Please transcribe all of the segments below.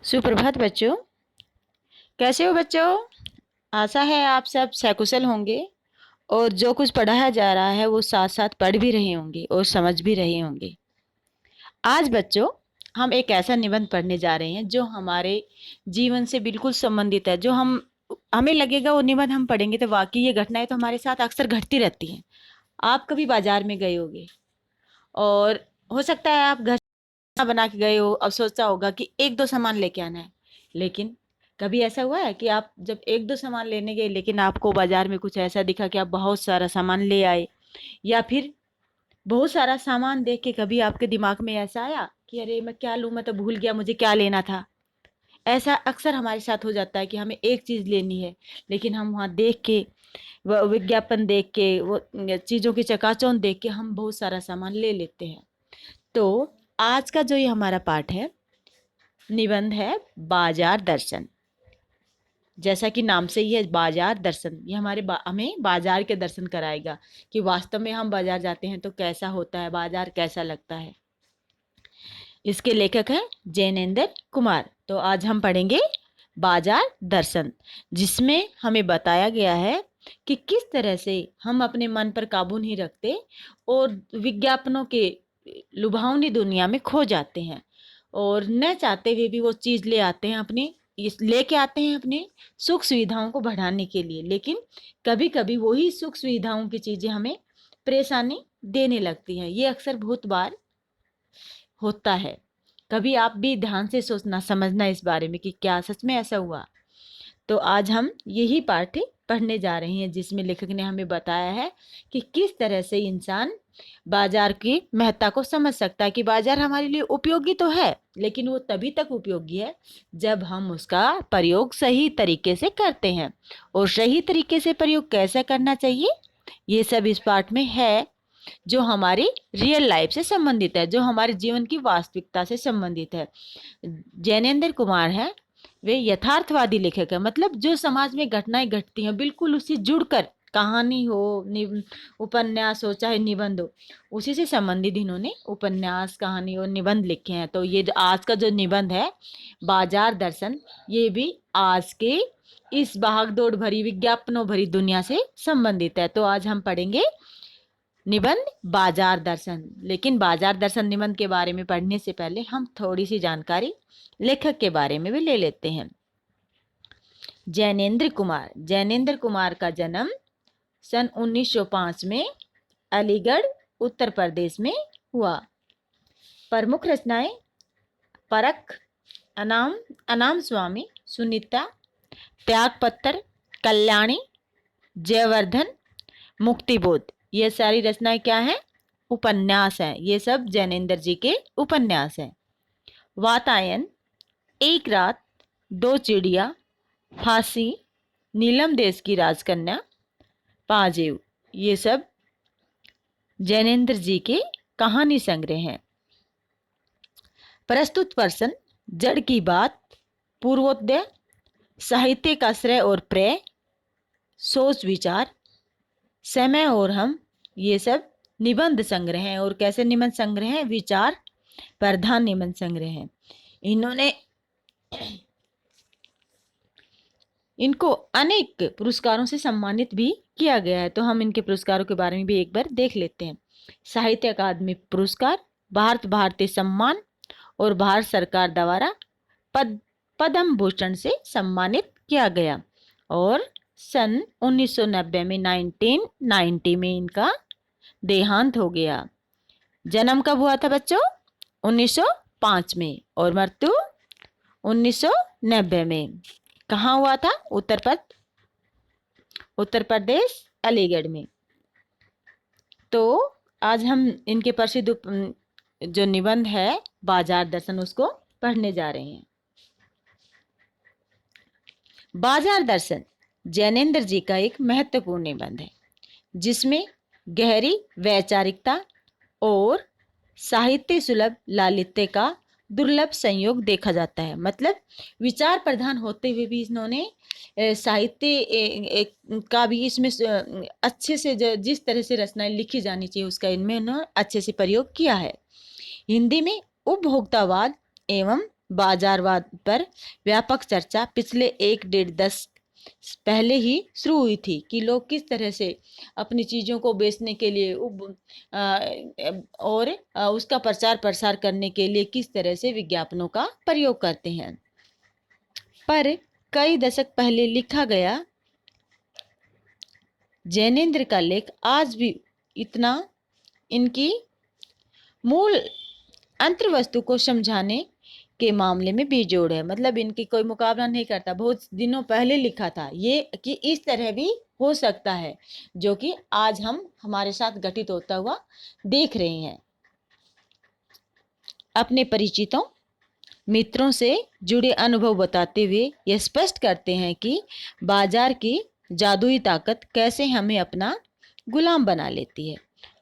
सुप्रभात बच्चों। कैसे हो बच्चों? आशा है आप सब सकुशल होंगे और जो कुछ पढ़ाया जा रहा है वो साथ साथ पढ़ भी रहे होंगे और समझ भी रहे होंगे। आज बच्चों हम एक ऐसा निबंध पढ़ने जा रहे हैं जो हमारे जीवन से बिल्कुल संबंधित है। जो हमें लगेगा वो निबंध हम पढ़ेंगे तो वाकई ये घटनाएं तो हमारे साथ अक्सर घटती रहती हैं। आप कभी बाजार में गए होंगे और हो सकता है आप घर बना के गए हो, अब सोचा होगा कि एक दो सामान लेके आना है। लेकिन कभी ऐसा हुआ है कि आप जब एक दो सामान लेने गए लेकिन आपको बाजार में कुछ ऐसा दिखा कि आप बहुत सारा सामान ले आए, या फिर बहुत सारा सामान देख के कभी आपके दिमाग में ऐसा आया कि अरे मैं क्या लूं, मैं तो भूल गया मुझे क्या लेना था। ऐसा अक्सर हमारे साथ हो जाता है कि हमें एक चीज लेनी है लेकिन हम वहां देख के, वो विज्ञापन देख के, वो चीजों की चकाचौंध देख के हम बहुत सारा सामान ले लेते हैं। तो आज का जो ये हमारा पाठ है, निबंध है बाजार दर्शन। जैसा कि नाम से ही है बाजार दर्शन, ये हमें बाजार के दर्शन कराएगा कि वास्तव में हम बाजार जाते हैं तो कैसा होता है, बाजार कैसा लगता है। इसके लेखक हैं जैनेंद्र कुमार। तो आज हम पढ़ेंगे बाजार दर्शन, जिसमें हमें बताया गया है कि किस तरह से हम अपने मन पर काबू नहीं रखते और विज्ञापनों के लुभावनी दुनिया में खो जाते हैं और न चाहते हुए भी वो चीज़ ले आते हैं, अपने इस लेके आते हैं अपने सुख सुविधाओं को बढ़ाने के लिए। लेकिन कभी कभी वही सुख सुविधाओं की चीज़ें हमें परेशानी देने लगती हैं। ये अक्सर बहुत बार होता है। कभी आप भी ध्यान से सोचना समझना इस बारे में कि क्या सच में ऐसा हुआ। तो आज हम यही पाठ पढ़ने जा रहे हैं जिसमें लेखक ने हमें बताया है कि किस तरह से इंसान बाजार की महत्ता को समझ सकता है कि बाजार हमारे लिए उपयोगी तो है, लेकिन वो तभी तक उपयोगी है जब हम उसका प्रयोग सही तरीके से करते हैं। और सही तरीके से प्रयोग कैसे करना चाहिए, ये सब इस पाठ में है, जो हमारी रियल लाइफ से संबंधित है, जो हमारे जीवन की वास्तविकता से संबंधित है। जैनेंद्र कुमार है, वे यथार्थवादी लेखक है, मतलब जो समाज में घटनाएं घटती हैं बिल्कुल उससे जुड़कर, कहानी हो, उपन्यास हो, चाहे निबंध हो, उसी से संबंधित इन्होंने उपन्यास, कहानी और निबंध लिखे हैं। तो ये आज का जो निबंध है बाजार दर्शन, ये भी आज के इस भागदौड़ भरी विज्ञापनों भरी दुनिया से संबंधित है। तो आज हम पढ़ेंगे निबंध बाजार दर्शन। लेकिन बाजार दर्शन निबंध के बारे में पढ़ने से पहले हम थोड़ी सी जानकारी लेखक के बारे में भी ले लेते हैं। जैनेंद्र कुमार का जन्म सन 1905 में अलीगढ़ उत्तर प्रदेश में हुआ। प्रमुख रचनाएं परख, अनाम अनाम स्वामी, सुनीता, त्यागपत्र, कल्याणी, जयवर्धन, मुक्तिबोध, ये सारी रचनाएं क्या हैं? उपन्यास हैं। ये सब जैनेंद्र जी के उपन्यास हैं। वातायन, एक रात, दो चिड़िया, फांसी, नीलम देश की राजकन्या, पाजेव, ये सब जैनेंद्र जी के कहानी संग्रह हैं। प्रस्तुत प्रश्न, जड़ की बात, पूर्वोदय, साहित्य का श्रेय और प्रेय, सोच विचार, समय और हम, ये सब निबंध संग्रह हैं। और कैसे निबंध संग्रह हैं? विचार प्रधान निबंध संग्रह हैं। इनको अनेक पुरस्कारों से सम्मानित भी किया गया है। तो हम इनके पुरस्कारों के बारे में भी एक बार देख लेते हैं। साहित्य अकादमी पुरस्कार, भारतीय सम्मान और भारत सरकार द्वारा पद्म भूषण से सम्मानित किया गया। और सन 1990 में 1990 में इनका देहांत हो गया। जन्म कब हुआ था बच्चों? 1905 में, और मृत्यु 1990 में। कहाँ हुआ था? उत्तर प्रदेश, अलीगढ़ में। तो आज हम इनके प्रसिद्ध जो निबंध है बाजार दर्शन, उसको पढ़ने जा रहे हैं। बाजार दर्शन जैनेंद्र जी का एक महत्वपूर्ण निबंध है जिसमें गहरी वैचारिकता और साहित्य सुलभ लालित्य का दुर्लभ संयोग देखा जाता है। मतलब विचार प्रधान होते हुए भी इन्होंने साहित्य का भी इसमें अच्छे से जिस तरह से रचनाएं लिखी जानी चाहिए उसका इनमें उन्होंने अच्छे से प्रयोग किया है। हिंदी में उपभोक्तावाद एवं बाजारवाद पर व्यापक चर्चा पिछले 1 डेढ़ 10 पहले ही शुरू हुई थी कि लोग किस तरह से अपनी चीज़ों को बेचने के लिए और उसका प्रचार प्रसार करने के लिए किस तरह से विज्ञापनों का प्रयोग करते हैं। पर कई दशक पहले लिखा गया जैनेन्द्र का लेख आज भी इतना इनकी मूल अंतर्वस्तु को समझाने के मामले में बेजोड़ है। मतलब इनकी कोई मुकाबला नहीं करता। बहुत दिनों पहले लिखा था ये कि इस तरह भी हो सकता है, जो कि आज हम हमारे साथ घटित होता हुआ देख रहे हैं। अपने परिचितों मित्रों से जुड़े अनुभव बताते हुए यह स्पष्ट करते हैं कि बाजार की जादुई ताकत कैसे हमें अपना गुलाम बना लेती है।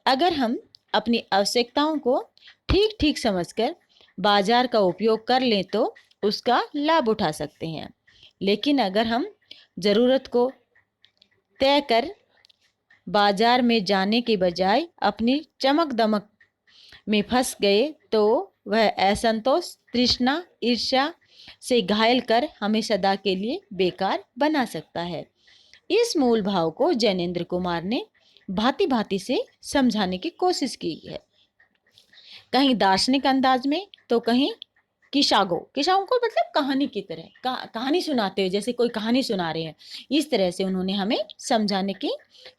अगर हम अपनी आवश्यकताओं को ठीक ठीक समझकर बाजार का उपयोग कर लें तो उसका लाभ उठा सकते हैं। लेकिन अगर हम ज़रूरत को तय कर बाजार में जाने के बजाय अपनी चमक दमक में फंस गए तो वह असंतोष, तृष्णा, ईर्ष्या से घायल कर हमें सदा के लिए बेकार बना सकता है। इस मूल भाव को जैनेन्द्र कुमार ने भांति भांति से समझाने की कोशिश की है, कहीं दार्शनिक अंदाज में तो कहीं किसागो को मतलब कहानी की तरह कहानी सुनाते हुए, जैसे कोई कहानी सुना रहे हैं, इस तरह से उन्होंने हमें समझाने की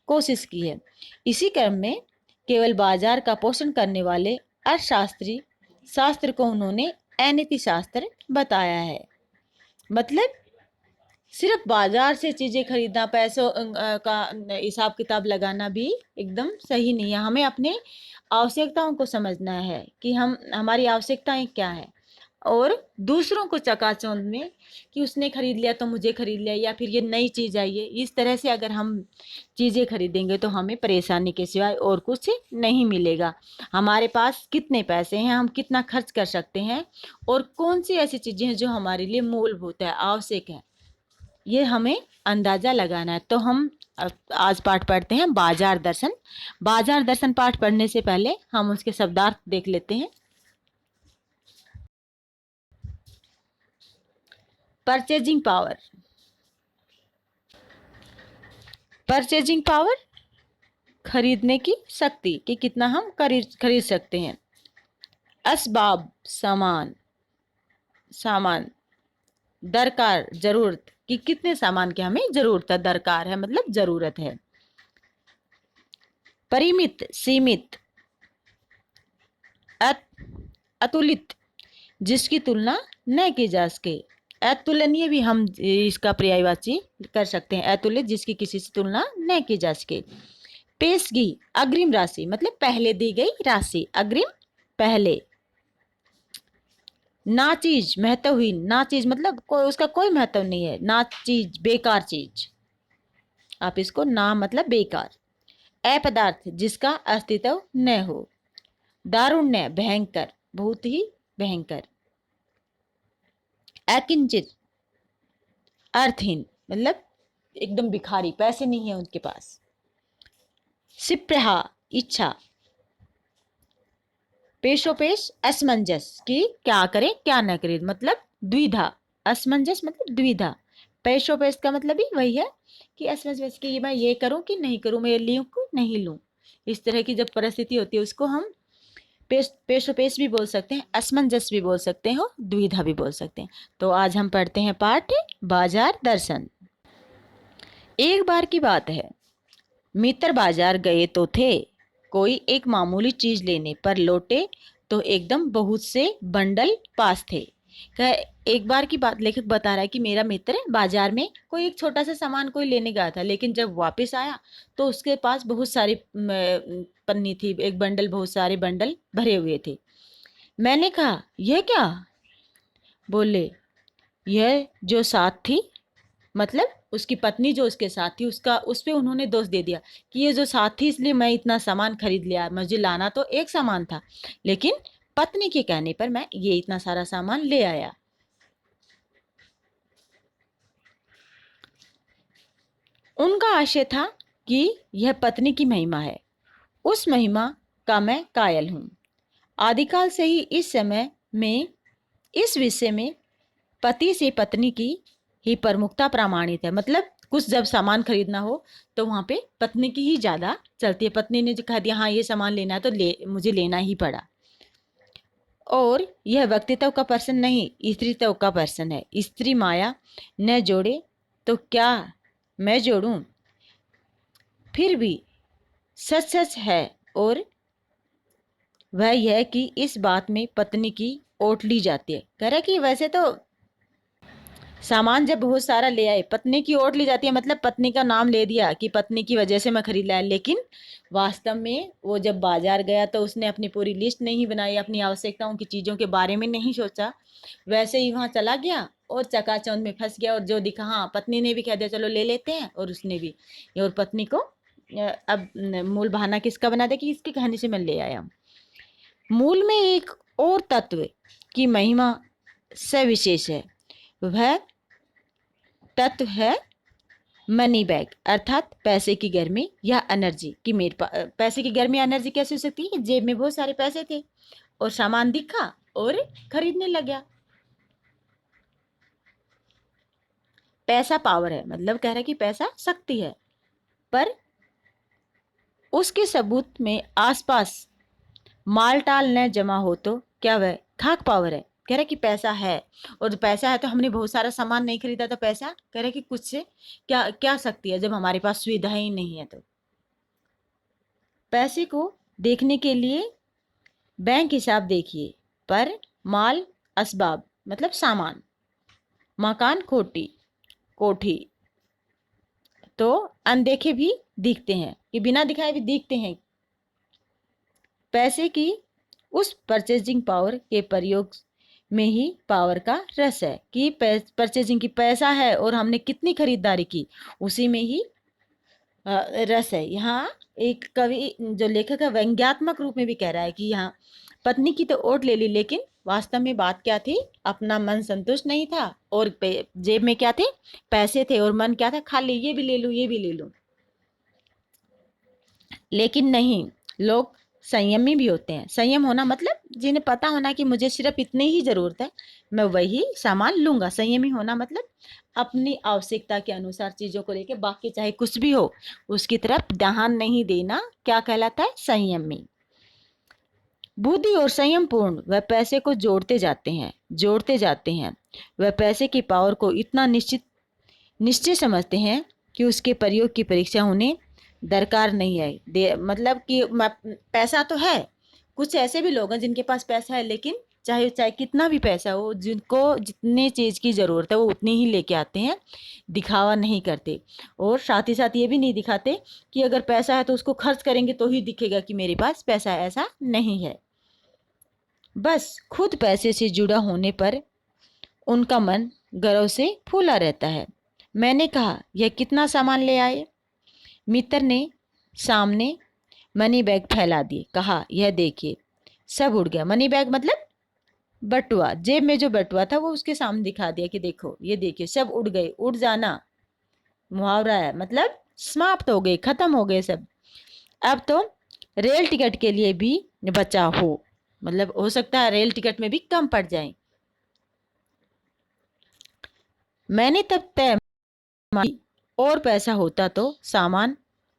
कोशिश की है। इसी क्रम में केवल बाजार का पोषण करने वाले अर्थशास्त्री शास्त्र को उन्होंने अनीति शास्त्र बताया है। मतलब सिर्फ बाजार से चीज़ें खरीदना, पैसों का हिसाब किताब लगाना भी एकदम सही नहीं है। हमें अपने आवश्यकताओं को समझना है कि हमारी आवश्यकताएं क्या है, और दूसरों को चकाचौंध में कि उसने खरीद लिया तो मुझे खरीद लिया, या फिर ये नई चीज़ आई है, इस तरह से अगर हम चीज़ें खरीदेंगे तो हमें परेशानी के सिवाय और कुछ नहीं मिलेगा। हमारे पास कितने पैसे हैं, हम कितना खर्च कर सकते हैं, और कौन सी ऐसी चीज़ें हैं जो हमारे लिए मूलभूत है, आवश्यक है, ये हमें अंदाज़ा लगाना है। तो हम आज पाठ पढ़ते हैं बाजार दर्शन। बाजार दर्शन पाठ पढ़ने से पहले हम उसके शब्दार्थ देख लेते हैं। Purchasing power. परचेजिंग पावर खरीदने की शक्ति कि कितना हम खरीद सकते हैं। असबाब सामान दरकार जरूरत कि कितने सामान की हमें जरूरत है, दरकार है मतलब जरूरत है। परिमित सीमित अतुलित जिसकी तुलना न की जा सके। अतुलनीय भी हम इसका पर्यायवाची कर सकते हैं, अतुलित जिसकी किसी से तुलना न की जा सके। पेशगी अग्रिम राशि मतलब पहले दी गई राशि, अग्रिम पहले। ना चीज महत्वहीन, ना चीज मतलब उसका कोई महत्व नहीं है, ना चीज बेकार चीज, आप इसको ना मतलब बेकार। अपदार्थ जिसका अस्तित्व न हो। दारुण्य भयंकर, बहुत ही भयंकर। अकिंचित अर्थहीन मतलब एकदम भिखारी, पैसे नहीं है उनके पास। सिप्रहा इच्छा। पेशोपेश असमंजस कि क्या करे क्या न करे मतलब द्विधा। असमंजस मतलब द्विधा। पेशोपेश का मतलब भी वही है कि असमंजस कि मैं ये करूं कि नहीं करूं, मैं लूं कि नहीं लूं, इस तरह की जब परिस्थिति होती है उसको हम पेशोपेश भी बोल सकते हैं, असमंजस भी बोल सकते हैं और द्विधा भी बोल सकते हैं। तो आज हम पढ़ते हैं पाठ बाजार दर्शन। एक बार की बात है, मित्र बाजार गए तो थे, कोई एक मामूली चीज लेने पर लौटे तो एकदम बहुत से बंडल पास थे। एक बार की बात लेखक बता रहा है कि मेरा मित्र बाजार में कोई एक छोटा सा सामान कोई लेने गया था, लेकिन जब वापस आया तो उसके पास बहुत सारी पन्नी थी, एक बंडल, बहुत सारे बंडल भरे हुए थे। मैंने कहा यह क्या? बोले यह जो साथ थी, मतलब उसकी पत्नी जो उसके साथ थी, उसका उस पे उन्होंने दोष दे दिया कि ये जो साथ थी इसलिए मैं इतना सामान खरीद लिया, मुझे लाना तो एक सामान था, लेकिन पत्नी के कहने पर मैं ये इतना सारा सामान ले आया। उनका आशय था कि यह पत्नी की महिमा है, उस महिमा का मैं कायल हूं। आदिकाल से ही इस समय में इस विषय में पति से पत्नी की ही प्रमुखता प्रमाणित है। मतलब कुछ जब सामान खरीदना हो तो वहाँ पे पत्नी की ही ज़्यादा चलती है। पत्नी ने जो कह दिया हाँ ये सामान लेना है तो मुझे लेना ही पड़ा। और यह व्यक्तित्व का प्रश्न नहीं, स्त्रीत्व का प्रश्न है। स्त्री माया न जोड़े तो क्या मैं जोड़ूं? फिर भी सच सच है, और वह यह कि इस बात में पत्नी की ओट ली जाती है। कह रहा कि वैसे तो सामान जब बहुत सारा ले आए, पत्नी की ओट ली जाती है, मतलब पत्नी का नाम ले दिया कि पत्नी की वजह से मैं खरीद लाया। लेकिन वास्तव में वो जब बाजार गया तो उसने अपनी पूरी लिस्ट नहीं बनाई, अपनी आवश्यकताओं की चीज़ों के बारे में नहीं सोचा, वैसे ही वहाँ चला गया और चकाचौंध में फंस गया। और जो दिखा, हाँ पत्नी ने भी कह दिया चलो ले लेते हैं, और उसने भी, और पत्नी को अब मूल बहाना किसका बना दिया कि इसके कहने से मैं ले आया हूँ। मूल में एक और तत्व की महिमा सविशेष है। वह तत्व है मनी बैग, अर्थात पैसे की गर्मी या एनर्जी। कि मेरे पास पैसे की गर्मी या एनर्जी कैसे हो सकती है कि जेब में बहुत सारे पैसे थे और सामान दिखा और खरीदने लगा। पैसा पावर है, मतलब कह रहा है कि पैसा शक्ति है, पर उसके सबूत में आसपास माल टाल न जमा हो तो क्या वह खाक पावर है। कह रहे कि पैसा है, और पैसा है तो हमने बहुत सारा सामान नहीं खरीदा तो पैसा, कह रहे कि कुछ से क्या क्या सकती है जब हमारे पास सुविधाएं ही नहीं है। तो पैसे को देखने के लिए बैंक हिसाब देखिए, पर माल असबाब मतलब सामान, मकान कोठी कोठी तो अनदेखे भी दिखते हैं, कि बिना दिखाए भी दिखते हैं। पैसे की उस परचेजिंग पावर के प्रयोग में ही पावर का रस है, कि परचेजिंग की पैसा है और हमने कितनी खरीदारी की, उसी में ही रस है। यहाँ एक कवि जो लेखक है व्यंग्यात्मक रूप में भी कह रहा है कि यहाँ पत्नी की तो ओट ले ली, लेकिन वास्तव में बात क्या थी, अपना मन संतुष्ट नहीं था और जेब में क्या थे, पैसे थे, और मन क्या था, खाली ये भी ले लूं ये भी ले लूं। लेकिन नहीं, लोग संयमी भी होते हैं। संयम होना मतलब जिन्हें पता होना कि मुझे सिर्फ इतनी ही जरूरत है, मैं वही सामान लूंगा। संयमी होना मतलब अपनी आवश्यकता के अनुसार चीजों को लेके, बाकी चाहे कुछ भी हो उसकी तरफ ध्यान नहीं देना, क्या कहलाता है, संयमी। बुद्धि और संयम पूर्ण वह पैसे को जोड़ते जाते हैं। वह पैसे की पावर को इतना निश्चय समझते हैं कि उसके प्रयोग की परीक्षा उन्हें दरकार नहीं है। मतलब कि पैसा तो है, कुछ ऐसे भी लोग हैं जिनके पास पैसा है, लेकिन चाहे चाहे कितना भी पैसा हो, जिनको जितनी चीज़ की ज़रूरत है वो उतनी ही लेके आते हैं, दिखावा नहीं करते। और साथ ही साथ ये भी नहीं दिखाते कि अगर पैसा है तो उसको खर्च करेंगे तो ही दिखेगा कि मेरे पास पैसा है, ऐसा नहीं है। बस खुद पैसे से जुड़ा होने पर उनका मन गर्व से फूला रहता है। मैंने कहा यह कितना सामान ले आए? मित्र ने सामने मनी बैग फैला दिए, कहा यह देखिए। सब उड़ गया। मनी बैग मतलब बटुआ, जेब में जो बटुआ था वो उसके सामने दिखा दिया कि देखो ये देखिए। सब उड़ गए। उड़ जाना मुहावरा है, मतलब समाप्त हो गए, खत्म हो गए सब। अब तो रेल टिकट के लिए भी बचा हो, मतलब हो सकता है रेल टिकट में भी कम पड़ जाए। मैंने तब तय और पैसा होता तो सामान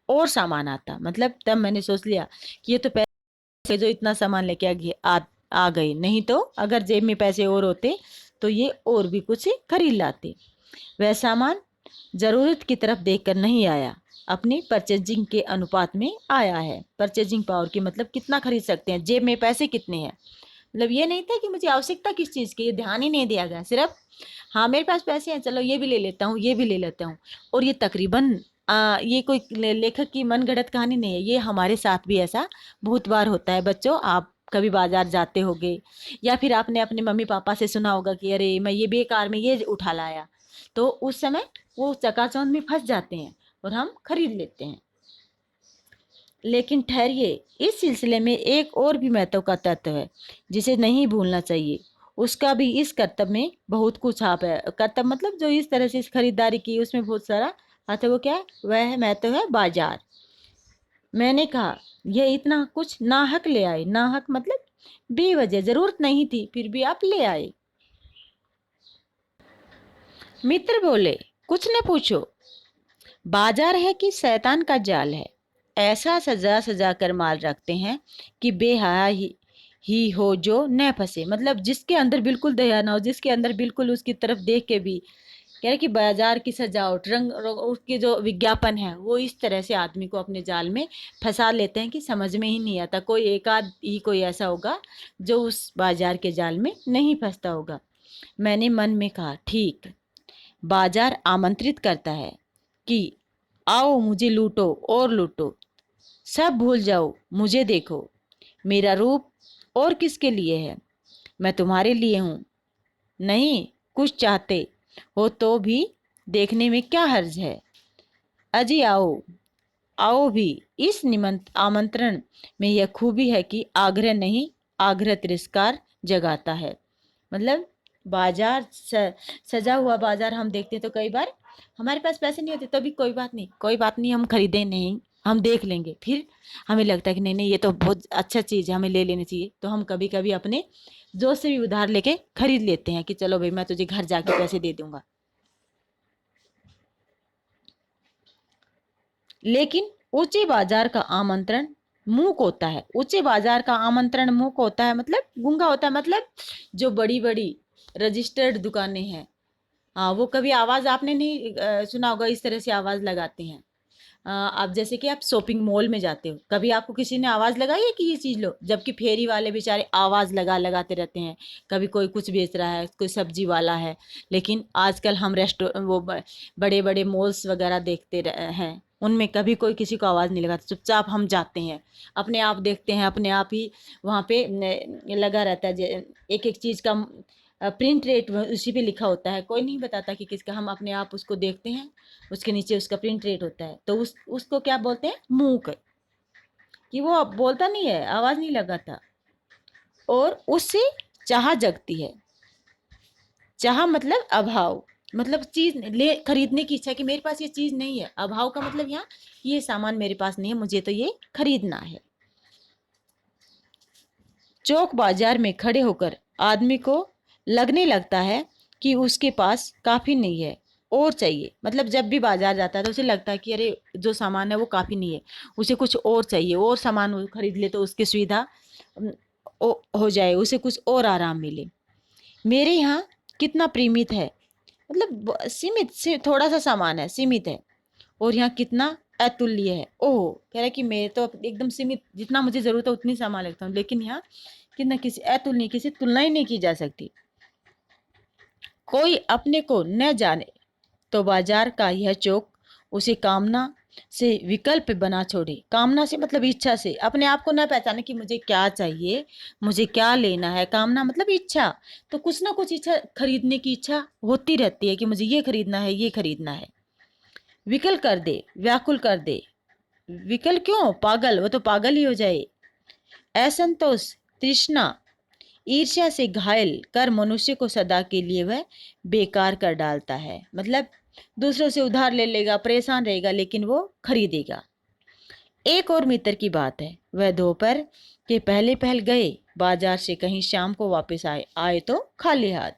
और सामान आता, मतलब तब मैंने सोच लिया कि ये तो पैसे जो इतना सामान लेके आ गए, नहीं तो अगर जेब में पैसे और होते तो ये और भी कुछ खरीद लाते। वह सामान जरूरत की तरफ देखकर नहीं आया, अपनी परचेजिंग के अनुपात में आया है। परचेजिंग पावर की मतलब कितना खरीद सकते हैं, जेब में पैसे कितने हैं। मतलब ये नहीं था कि मुझे आवश्यकता किस चीज़ की, ये ध्यान ही नहीं दिया गया। सिर्फ हाँ मेरे पास पैसे हैं, चलो ये भी ले लेता हूँ, ये भी ले लेता हूँ। और ये तकरीबन ये कोई लेखक की मनगढ़ंत कहानी नहीं है, ये हमारे साथ भी ऐसा बहुत बार होता है। बच्चों, आप कभी बाजार जाते होगे या फिर आपने अपने मम्मी पापा से सुना होगा कि अरे मैं ये बेकार में ये उठा लाया, तो उस समय वो चकाचौंध में फंस जाते हैं और हम खरीद लेते हैं। लेकिन ठहरिए, इस सिलसिले में एक और भी महत्व का तत्व है जिसे नहीं भूलना चाहिए। उसका भी इस कर्तव्य में बहुत कुछ छाप है। कर्तव्य मतलब जो इस तरह से इस खरीदारी की उसमें बहुत सारा हाथ है। वो क्या है? वह महत्व है बाजार। मैंने कहा यह इतना कुछ नाहक ले आए। नाहक मतलब बेवजह, जरूरत नहीं थी फिर भी आप ले आए। मित्र बोले, कुछ न पूछो, बाजार है कि शैतान का जाल है। ऐसा सजा सजा कर माल रखते हैं कि बेहया ही हो जो न फंसे। मतलब जिसके अंदर बिल्कुल दया ना हो, जिसके अंदर बिल्कुल उसकी तरफ देख के भी कह रहे कि बाजार की सजावट उसके जो विज्ञापन है वो इस तरह से आदमी को अपने जाल में फंसा लेते हैं कि समझ में ही नहीं आता। कोई एक आध ही कोई ऐसा होगा जो उस बाजार के जाल में नहीं फंसता होगा। मैंने मन में कहा, ठीक, बाजार आमंत्रित करता है कि आओ मुझे लूटो और लूटो, सब भूल जाओ, मुझे देखो, मेरा रूप और किसके लिए है, मैं तुम्हारे लिए हूँ। नहीं कुछ चाहते हो तो भी देखने में क्या हर्ज है। अजी आओ, आओ भी। इस निमंत आमंत्रण में यह खूबी है कि आग्रह नहीं, आग्रह तिरस्कार जगाता है। मतलब बाजार सजा हुआ बाजार हम देखते तो कई बार हमारे पास पैसे नहीं होते तो भी कोई बात नहीं, कोई बात नहीं, हम खरीदें नहीं, हम देख लेंगे। फिर हमें लगता है कि नहीं नहीं ये तो बहुत अच्छा चीज़ है, हमें ले लेनी चाहिए। तो हम कभी कभी अपने दोस्त से भी उधार लेके खरीद लेते हैं कि चलो भाई मैं तुझे घर जाके पैसे दे दूंगा। लेकिन ऊंचे बाजार का आमंत्रण मूक होता है। ऊंचे बाजार का आमंत्रण मूक होता है मतलब गूंगा होता है। मतलब जो बड़ी बड़ी रजिस्टर्ड दुकानें हैं, हाँ, वो कभी आवाज़ आपने नहीं सुना होगा, इस तरह से आवाज़ लगाते हैं। आप जैसे कि आप शॉपिंग मॉल में जाते हो, कभी आपको किसी ने आवाज़ लगाई है कि ये चीज़ लो, जबकि फेरी वाले बेचारे आवाज़ लगाते रहते हैं। कभी कोई कुछ बेच रहा है, कोई सब्जी वाला है। लेकिन आजकल हम बड़े बड़े मॉल्स वगैरह देखते हैं, उनमें कभी कोई किसी को आवाज़ नहीं लगाता, चुपचाप हम जाते हैं, अपने आप देखते हैं, अपने आप ही वहाँ पे लगा रहता है। एक एक चीज़ का प्रिंट रेट उसी पे लिखा होता है, कोई नहीं बताता कि किसका। हम अपने आप उसको देखते हैं, उसके नीचे उसका प्रिंट रेट होता है। तो उसको क्या बोलते हैं, मूक, कि वो बोलता नहीं है, आवाज़ नहीं लगाता। और उससे चाह जगती है। चाह मतलब अभाव, मतलब चीज़ ले खरीदने की इच्छा कि मेरे पास ये चीज़ नहीं है। अभाव का मतलब यहाँ ये सामान मेरे पास नहीं है, मुझे तो ये खरीदना है। चौक बाजार में खड़े होकर आदमी को लगने लगता है कि उसके पास काफ़ी नहीं है, और चाहिए। मतलब जब भी बाजार जाता है तो उसे लगता है कि अरे जो सामान है वो काफ़ी नहीं है, उसे कुछ और चाहिए, और सामान वो खरीद ले तो उसकी सुविधा हो जाए, उसे कुछ और आराम मिले। मेरे यहाँ कितना प्रीमित है, मतलब सीमित से थोड़ा सा सामान है, सीमित है, और यहाँ कितना अतुल्य है। ओह, कह रहा है कि मेरे तो एकदम सीमित, जितना मुझे ज़रूरत है उतनी सामान लेता हूँ, लेकिन यहाँ कितना किसी अतुलनीय, किसी तुलना ही नहीं की जा सकती। कोई अपने को न जाने तो बाजार का यह चौक उसे कामना से विकल्प बना छोड़े। कामना से मतलब इच्छा से, अपने आप को न पहचाने कि मुझे क्या चाहिए, मुझे क्या लेना है। कामना मतलब इच्छा, तो कुछ ना कुछ इच्छा, खरीदने की इच्छा होती रहती है कि मुझे ये खरीदना है, ये खरीदना है। विकल कर दे, व्याकुल कर दे। विकल क्यों, पागल, वो तो पागल ही हो जाए। असंतोष, तृष्णा, ईर्ष्या से घायल कर मनुष्य को सदा के लिए वह बेकार कर डालता है। मतलब दूसरों से उधार ले लेगा, परेशान रहेगा, लेकिन वो खरीदेगा। एक और मित्र की बात है, वह दोपहर के पहले पहल गए बाजार से, कहीं शाम को वापस आए तो खाली हाथ।